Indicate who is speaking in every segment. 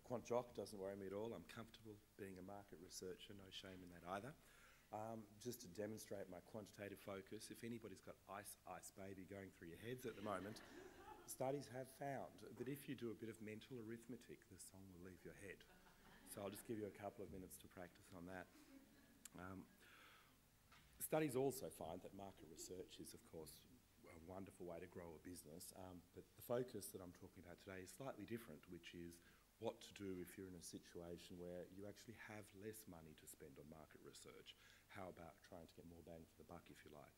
Speaker 1: Quant jock doesn't worry me at all. I'm comfortable being a market researcher, no shame in that either. Just to demonstrate my quantitative focus, if anybody's got ice, ice baby going through your heads at the moment, studies have found that if you do a bit of mental arithmetic, the song will leave your head. So I'll just give you a couple of minutes to practice on that. Studies also find that market research is, of course, a wonderful way to grow a business, but the focus that I'm talking about today is slightly different, which is what to do if you're in a situation where you actually have less money to spend on market research. How about trying to get more bang for the buck, if you like?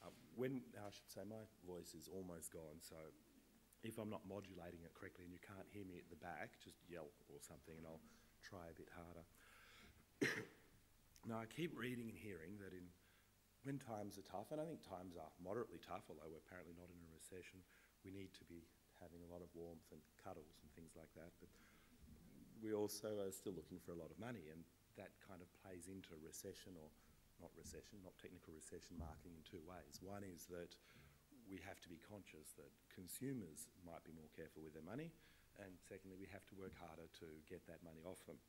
Speaker 1: I should say my voice is almost gone, so if I'm not modulating it correctly and you can't hear me at the back, just yell or something and I'll try a bit harder. Now, I keep reading and hearing that when times are tough, and I think times are moderately tough, although we're apparently not in a recession, we need to be having a lot of warmth and cuddles and things like that, but we also are still looking for a lot of money, and that kind of plays into recession, or not recession, not technical recession marketing, in two ways. One is that we have to be conscious that consumers might be more careful with their money, and secondly, we have to work harder to get that money off them.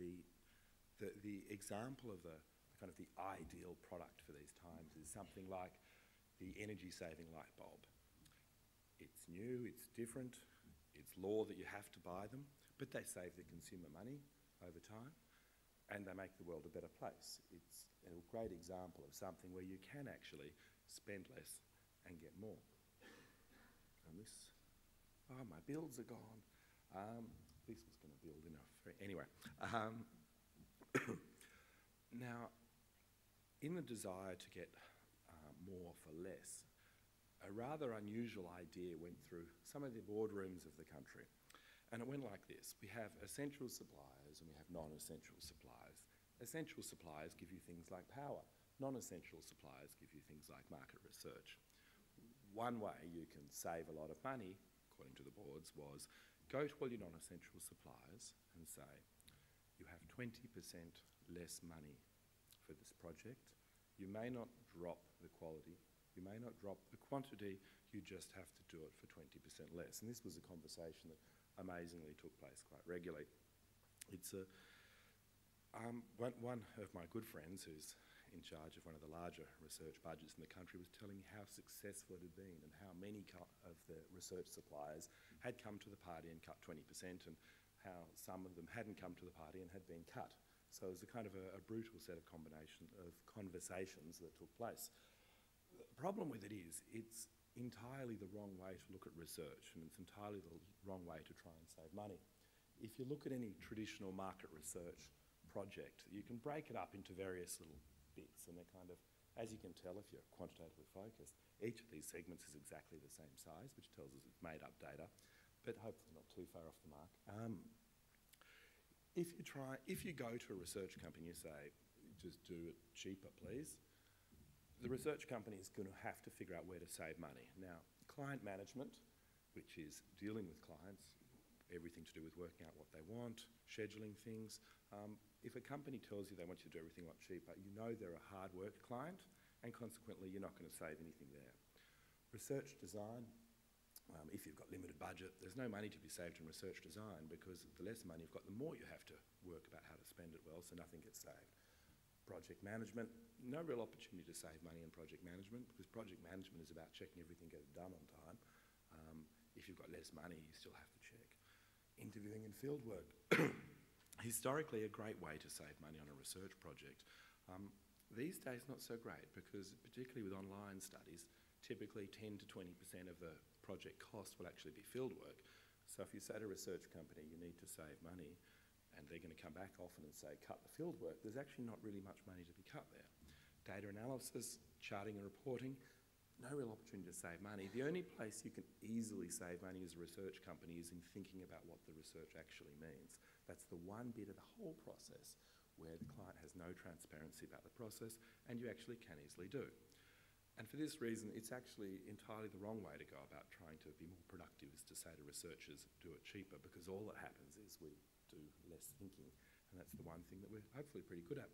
Speaker 1: The example of the kind of the ideal product for these times is something like the energy-saving light bulb. It's new, it's different, it's law that you have to buy them, but they save the consumer money over time, and they make the world a better place. It's a great example of something where you can actually spend less and get more. Oh, my builds are gone. This was going to build enough. Anyway, now, in the desire to get more for less, a rather unusual idea went through some of the boardrooms of the country. And it went like this. We have essential suppliers and we have non-essential suppliers. Essential suppliers give you things like power. Non-essential suppliers give you things like market research. One way you can save a lot of money, according to the boards, was go to all your non-essential suppliers and say, you have 20% less money for this project. You may not drop the quality, you may not drop the quantity, you just have to do it for 20% less. And this was a conversation that amazingly took place quite regularly. It's one of my good friends who's in charge of one of the larger research budgets in the country was telling me how successful it had been and how many of the research suppliers had come to the party and cut 20%, and how some of them hadn't come to the party and had been cut. So it was a kind of a brutal set of conversations that took place. The problem with it is it's entirely the wrong way to look at research, and it's entirely the wrong way to try and save money. If you look at any traditional market research project, you can break it up into various little bits, and they're kind of, as you can tell if you're quantitatively focused, each of these segments is exactly the same size, which tells us it's made up data, but hopefully not too far off the mark. If you go to a research company and you say, just do it cheaper, please, the research company is going to have to figure out where to save money. Now, client management, which is dealing with clients, everything to do with working out what they want, scheduling things. If a company tells you they want you to do everything a lot cheaper, you know they're a hard work client, and consequently you're not going to save anything there. Research design, if you've got limited budget, there's no money to be saved in research design, because the less money you've got, the more you have to work about how to spend it well, so nothing gets saved. Project management, no real opportunity to save money in project management, because project management is about checking everything gets done on time. If you've got less money, you still have to check. Interviewing and field work. Historically, a great way to save money on a research project. These days, not so great, because particularly with online studies, typically 10 to 20% of the project cost will actually be field work. So if you say to a research company, you need to save money, and they're going to come back often and say, cut the field work, there's actually not really much money to be cut there. Data analysis, charting and reporting, no real opportunity to save money. The only place you can easily save money as a research company is in thinking about what the research actually means. That's the one bit of the whole process where the client has no transparency about the process, and you actually can easily do. And for this reason, it's actually entirely the wrong way to go about trying to be more productive, is to say to researchers, do it cheaper, because all that happens is we do less thinking, and that's the one thing that we're hopefully pretty good at.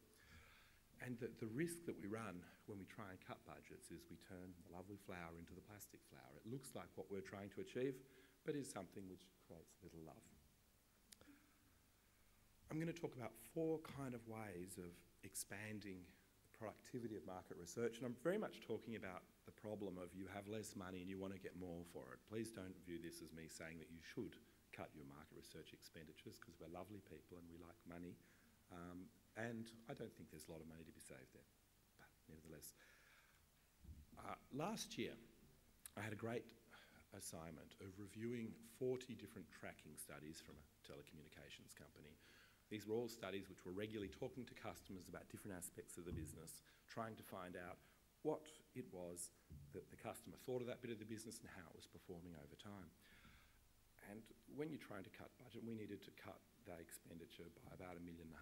Speaker 1: And the risk that we run when we try and cut budgets is we turn the lovely flower into the plastic flower. It looks like what we're trying to achieve, but is something which creates little love. I'm going to talk about 4 kind of ways of expanding the productivity of market research, and I'm very much talking about the problem of you have less money and you want to get more for it. Please don't view this as me saying that you should cut your market research expenditures, because we're lovely people and we like money, and I don't think there's a lot of money to be saved there, but nevertheless. Last year, I had a great assignment of reviewing 40 different tracking studies from a telecommunications company. These were all studies which were regularly talking to customers about different aspects of the business, trying to find out what it was that the customer thought of that bit of the business and how it was performing over time. And when you're trying to cut budget, we needed to cut that expenditure by about $1.5 million,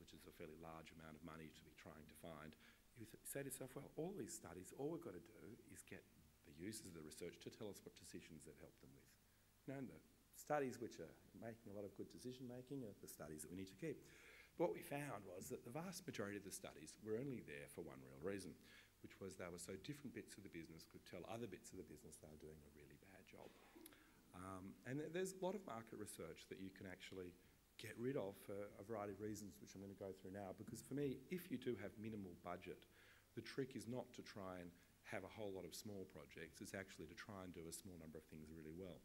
Speaker 1: which is a fairly large amount of money to be trying to find. You say to yourself, well, all these studies, all we've got to do is get the users of the research to tell us what decisions they've helped them with. You know, and the studies which are making a lot of good decision making are the studies that we need to keep. But what we found was that the vast majority of the studies were only there for one real reason, which was they were so different bits of the business could tell other bits of the business they were doing a really bad job. And there's a lot of market research that you can actually get rid of for a variety of reasons, which I'm going to go through now. Because for me, if you do have minimal budget, the trick is not to try and have a whole lot of small projects. It's actually to try and do a small number of things really well.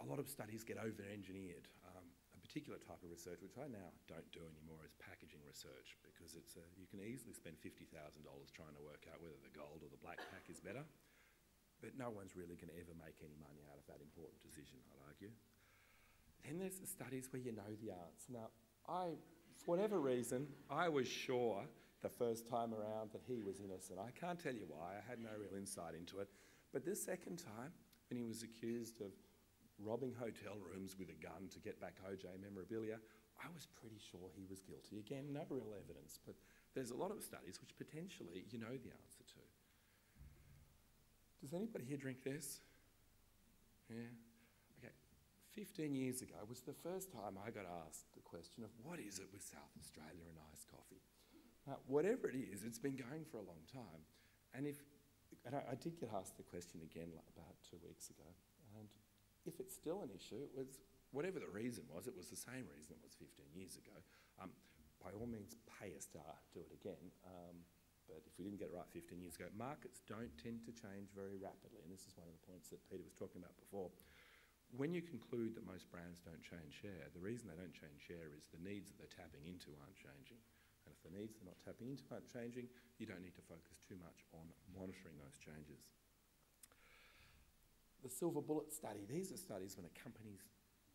Speaker 1: A lot of studies get over-engineered. A particular type of research, which I now don't do anymore, is packaging research, because you can easily spend $50,000 trying to work out whether the gold or the black pack is better. But no one's really going to ever make any money out of that important decision, I'd argue. Then there's the studies where you know the answer. Now, for whatever reason, I was sure the first time around that he was innocent. I can't tell you why, I had no real insight into it. But this second time, when he was accused of robbing hotel rooms with a gun to get back OJ memorabilia, I was pretty sure he was guilty. Again, no real evidence, but there's a lot of studies which potentially you know the answer to. Does anybody here drink this? Yeah? Okay. 15 years ago was the first time I got asked the question of what is it with South Australia and iced coffee? Now, whatever it is, it's been going for a long time. And I did get asked the question again about 2 weeks ago. And if it's still an issue, it was, whatever the reason was, it was the same reason it was 15 years ago. By all means, pay us to do it again. But if we didn't get it right 15 years ago, markets don't tend to change very rapidly. And this is one of the points that Peter was talking about before. When you conclude that most brands don't change share, the reason they don't change share is the needs that they're tapping into aren't changing. And if the needs they're not tapping into aren't changing, you don't need to focus too much on monitoring those changes. The silver bullet study, these are studies when a company's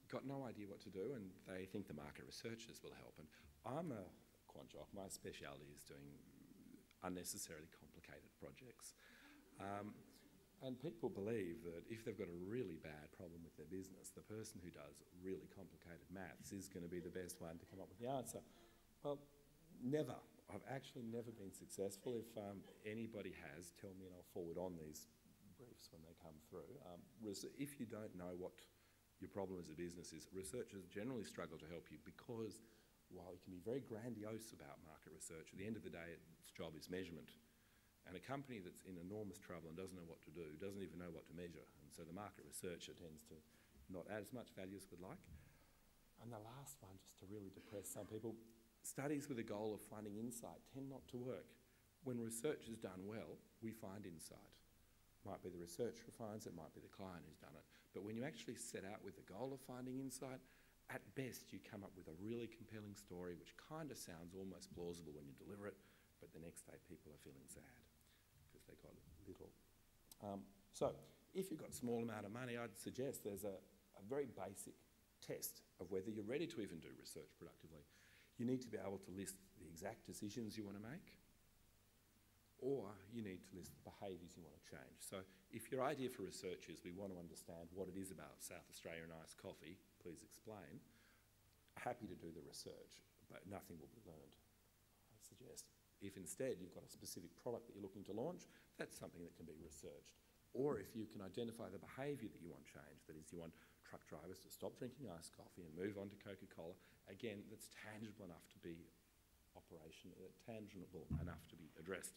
Speaker 1: got no idea what to do and they think the market researchers will help. And I'm a quant jock, my speciality is doing unnecessarily complicated projects. And people believe that if they've got a really bad problem with their business, the person who does really complicated maths is going to be the best one to come up with the answer. Well, never. I've actually never been successful. If anybody has, tell me and I'll forward on these briefs when they come through. If you don't know what your problem as a business is, researchers generally struggle to help you, because while you can be very grandiose about market research, at the end of the day, its job is measurement. And a company that's in enormous trouble and doesn't know what to do, doesn't even know what to measure. And so the market researcher tends to not add as much value as we'd like. And the last one, just to really depress some people, studies with a goal of finding insight tend not to work. When research is done well, we find insight. Might be the researcher who finds it, might be the client who's done it. But when you actually set out with the goal of finding insight, at best you come up with a really compelling story which kind of sounds almost plausible when you deliver it, but the next day people are feeling sad because they got little. So if you've got a small amount of money, I'd suggest there's a very basic test of whether you're ready to even do research productively. You need to be able to list the exact decisions you want to make, or you need to list the behaviours you want to change. So if your idea for research is we want to understand what it is about South Australia and iced coffee, please explain. Happy to do the research, but nothing will be learned. I suggest if instead you've got a specific product that you're looking to launch, that's something that can be researched. Or if you can identify the behaviour that you want changed, that is you want truck drivers to stop drinking iced coffee and move on to Coca-Cola, again, that's tangible enough to be tangible enough to be addressed.